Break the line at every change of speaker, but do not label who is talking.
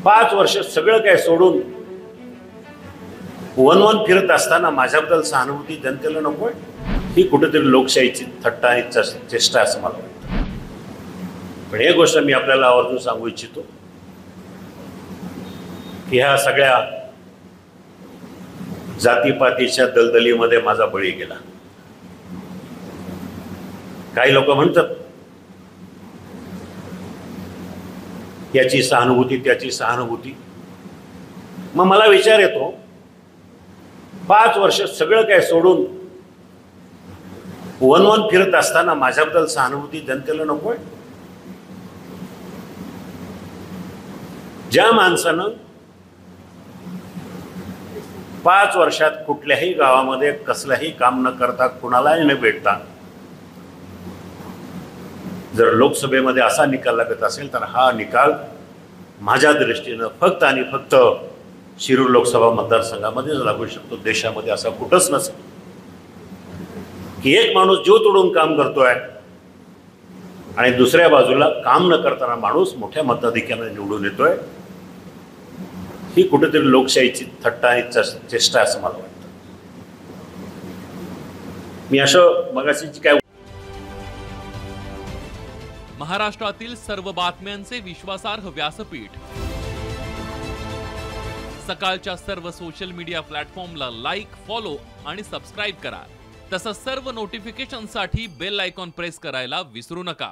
5 वर्ष सगळं काय सोडून वन फिरत असताना माझ्याबद्दल सहानुभूती जनतेला नकोय? ही कुठेतरी लोकशाहीची थट्टा आणि चेष्टा असं मला वाटतं. पण एक गोष्ट मी आपल्याला आवर्जून सांगू इच्छितो की ह्या सगळ्या जातीपातीच्या दलदलीमध्ये माझा बळी गेला. काही लोक म्हणतात याची सहानुभूती त्याची सहानुभूती. मग मला विचार येतो, 5 वर्ष सगळं काय सोडून वन फिरत असताना माझ्याबद्दल सहानुभूती जनतेला नकोय? ज्या माणसानं 5 वर्षात कुठल्याही गावामध्ये कसलंही काम न करता कुणालाही न भेटता जर लोकसभेमध्ये असा निकाल लागत असेल तर हा निकाल माझ्या दृष्टीनं फक्त आणि फक्त शिरूर लोकसभा मतदारसंघामध्येच लागू शकतो. देशामध्ये असा कुठंच नसेल की एक माणूस जीव तोडून काम करतोय आणि दुसऱ्या बाजूला काम न करताना माणूस मोठ्या मताधिक्याने निवडून येतोय. ही कुठेतरी लोकशाहीची थट्टा आणि चेष्टा असं मला वाटतं. मी असं मगाशी काय
महाराष्ट्रातील सर्व बातम्यांचे विश्वासार्ह व्यासपीठ सकाळच्या सर्व सोशल मीडिया प्लॅटफॉर्मला लाईक, फॉलो आणि सबस्क्राईब करा. तसंच सर्व नोटिफिकेशनसाठी बेल आयकॉन प्रेस करायला विसरू नका.